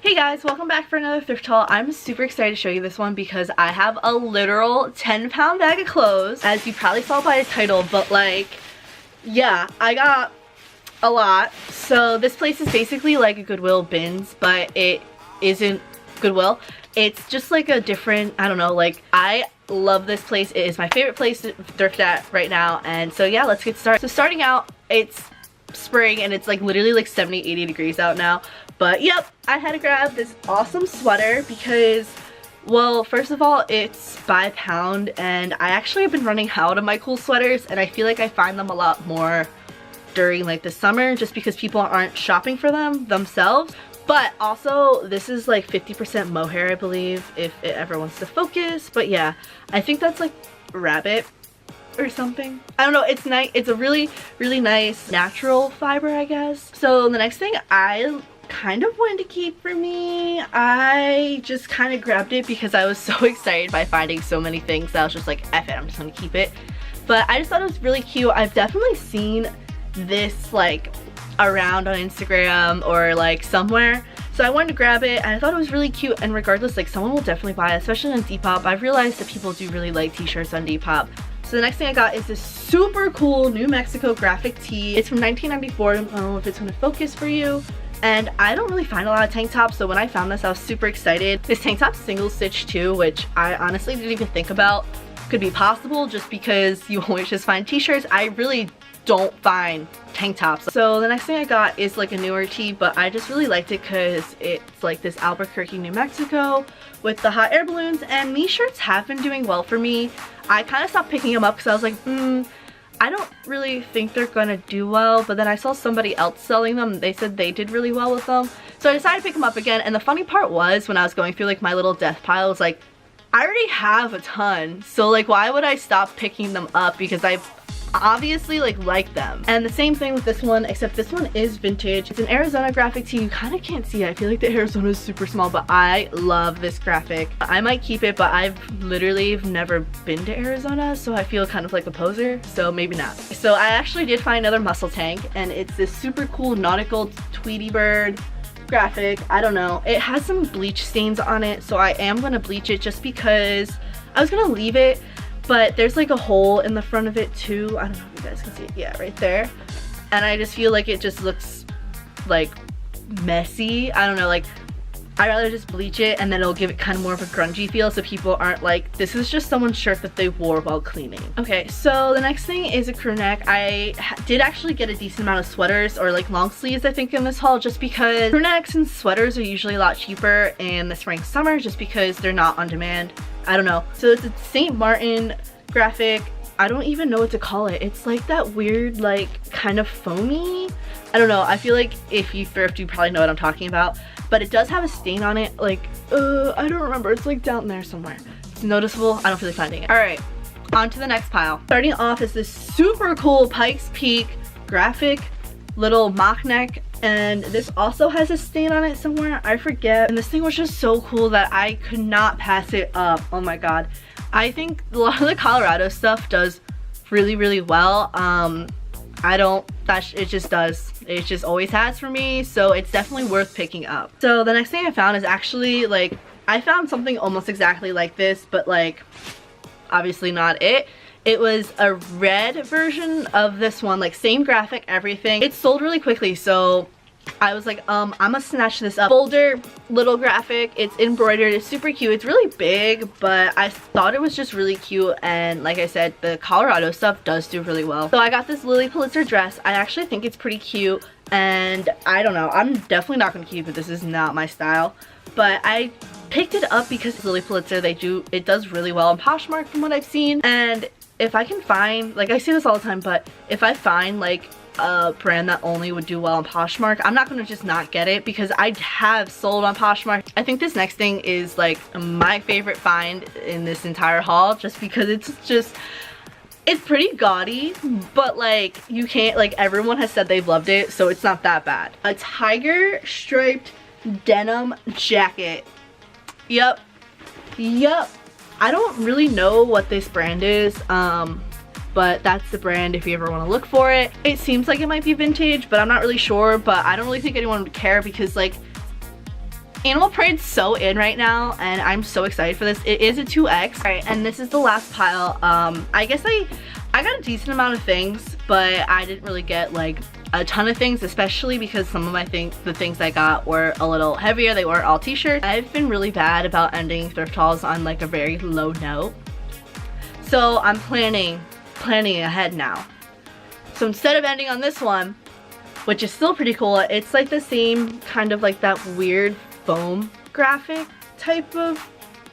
Hey guys, welcome back for another thrift haul. I'm super excited to show you this one because I have a literal 10-pound bag of clothes, as you probably saw by the title, but like, yeah, I got a lot. So this place is basically like a Goodwill bins, but it isn't Goodwill. It's just like a different, I don't know, like I love this place. It is my favorite place to thrift at right now. And so yeah, let's get started. So starting out, it's spring and it's like literally like 70-80 degrees out now. But yep, I had to grab this awesome sweater because, well, first of all, it's by pound and I actually have been running out of my cool sweaters and I feel like I find them a lot more during like the summer just because people aren't shopping for them themselves. But also, this is like 50% mohair, I believe, if it ever wants to focus. But yeah, I think that's like rabbit or something. I don't know, it's nice. It's a really, really nice natural fiber, I guess. So the next thing I kind of wanted to keep for me, I just kind of grabbed it because I was so excited by finding so many things that I was just like, F it, I'm just gonna keep it. But I just thought it was really cute. I've definitely seen this like around on Instagram or like somewhere, so I wanted to grab it and I thought it was really cute. And regardless, like someone will definitely buy it, especially on Depop. I've realized that people do really like t-shirts on Depop. So the next thing I got is this super cool New Mexico graphic tee. It's from 1994. I don't know if it's gonna focus for you. And I don't really find a lot of tank tops, so when I found this I was super excited. This tank top's single stitch too, which I honestly didn't even think about could be possible just because you always just find t-shirts. I really don't find tank tops. So the next thing I got is like a newer tee, but I just really liked it because it's like this Albuquerque, New Mexico with the hot air balloons, and these shirts have been doing well for me. I kind of stopped picking them up because I was like, I don't really think they're gonna do well, but then I saw somebody else selling them. They said they did really well with them. So I decided to pick them up again, and the funny part was when I was going through like my little death pile, I was like, I already have a ton, so like why would I stop picking them up, because I obviously like them. And the same thing with this one, except this one is vintage. It's an Arizona graphic tee. You kind of can't see it. I feel like the Arizona is super small, but I love this graphic. I might keep it, but I've literally never been to Arizona, so I feel kind of like a poser, so maybe not. So I actually did find another muscle tank, and it's this super cool nautical Tweety bird graphic. I don't know, it has some bleach stains on it, so I am gonna bleach it just because I was gonna leave it, but there's like a hole in the front of it too. I don't know if you guys can see it. Yeah, right there. And I just feel like it just looks like messy. I don't know, like I'd rather just bleach it and then it'll give it kind of more of a grungy feel so people aren't like, this is just someone's shirt that they wore while cleaning. Okay, so the next thing is a crew neck. I did actually get a decent amount of sweaters or like long sleeves I think in this haul, just because crew necks and sweaters are usually a lot cheaper in the spring summer just because they're not on demand. I don't know. So it's a St. Martin graphic. I don't even know what to call it. It's like that weird like kind of foamy. I don't know. I feel like if you thrift you probably know what I'm talking about. But it does have a stain on it, like, I don't remember. It's like down there somewhere. It's noticeable. I don't feel like finding it. All right, on to the next pile. Starting off is this super cool Pikes Peak graphic little mock neck, and this also has a stain on it somewhere. I forget. And this thing was just so cool that I could not pass it up. Oh my god. I think a lot of the Colorado stuff does really, really well. It just does. It just always has for me, so it's definitely worth picking up. So the next thing I found is actually like, I found something almost exactly like this, but like obviously not it. It was a red version of this one, like same graphic, everything. It sold really quickly, so I was like, I'm gonna snatch this up. Folder little graphic. It's embroidered. It's super cute. It's really big, but I thought it was just really cute. And like I said, the Colorado stuff does do really well. So I got this Lily Pulitzer dress. I actually think it's pretty cute, and I don't know, I'm definitely not gonna keep it. This is not my style, but I picked it up because Lily Pulitzer, it does really well on Poshmark from what I've seen. And if I can find, like I say this all the time, but if I find like a brand that only would do well on Poshmark, I'm not gonna just not get it, because I have sold on Poshmark. I think this next thing is like my favorite find in this entire haul, just because it's pretty gaudy, but like you can't, like everyone has said they've loved it, so it's not that bad. A tiger striped denim jacket. Yep. I don't really know what this brand is, but that's the brand if you ever want to look for it. It seems like it might be vintage, but I'm not really sure. But I don't really think anyone would care because like Animal Parade's so in right now, and I'm so excited for this. It is a 2X. Alright, and this is the last pile. I guess I got a decent amount of things, but I didn't really get like a ton of things, especially because some of the things I got were a little heavier. They weren't all t-shirts. I've been really bad about ending thrift hauls on like a very low note. So I'm planning ahead now. So instead of ending on this one, which is still pretty cool, it's like the same kind of like that weird foam graphic type of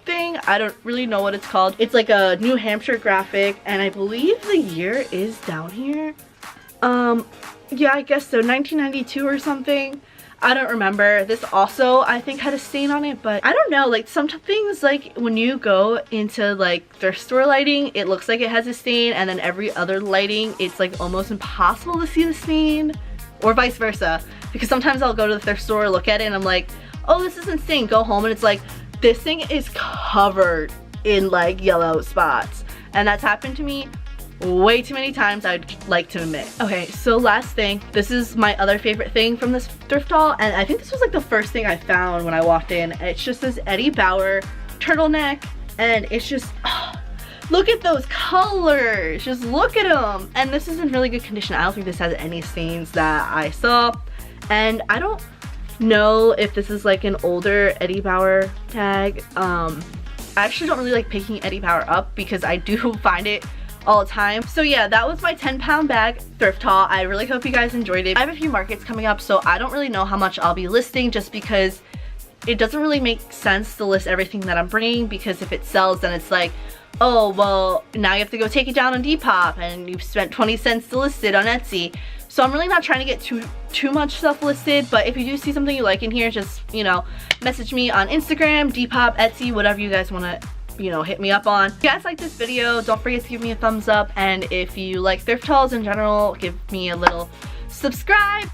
thing. I don't really know what it's called. It's like a New Hampshire graphic, and I believe the year is down here. Yeah, I guess so, 1992 or something. I don't remember. This also, I think, had a stain on it, but I don't know, like some things, like when you go into like thrift store lighting, it looks like it has a stain, and then every other lighting, it's like almost impossible to see the stain, or vice versa. Because sometimes I'll go to the thrift store, look at it, and I'm like, oh, this isn't stained. Go home and it's like, this thing is covered in like yellow spots. And that's happened to me way too many times, I'd like to admit. Okay, so last thing, this is my other favorite thing from this thrift haul, and I think this was like the first thing I found when I walked in. It's just this Eddie Bauer turtleneck, and it's just, oh, look at those colors, just look at them. And this is in really good condition. I don't think this has any stains that I saw, and I don't know if this is like an older Eddie Bauer tag. I actually don't really like picking Eddie Bauer up because I do find it all the time. So yeah, that was my 10-pound bag thrift haul. I really hope you guys enjoyed it. I have a few markets coming up, so I don't really know how much I'll be listing, just because it doesn't really make sense to list everything that I'm bringing, because if it sells, then it's like, oh, well, now you have to go take it down on Depop, and you've spent 20 cents to list it on Etsy. So I'm really not trying to get too much stuff listed, but if you do see something you like in here, just, you know, message me on Instagram, Depop, Etsy, whatever you guys want to, you know, hit me up on. If you guys like this video, don't forget to give me a thumbs up, and if you like thrift hauls in general, give me a little subscribe.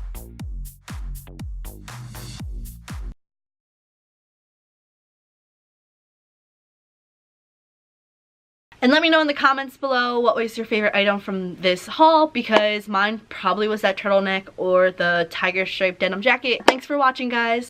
And let me know in the comments below what was your favorite item from this haul, because mine probably was that turtleneck or the tiger stripe denim jacket. Thanks for watching, guys.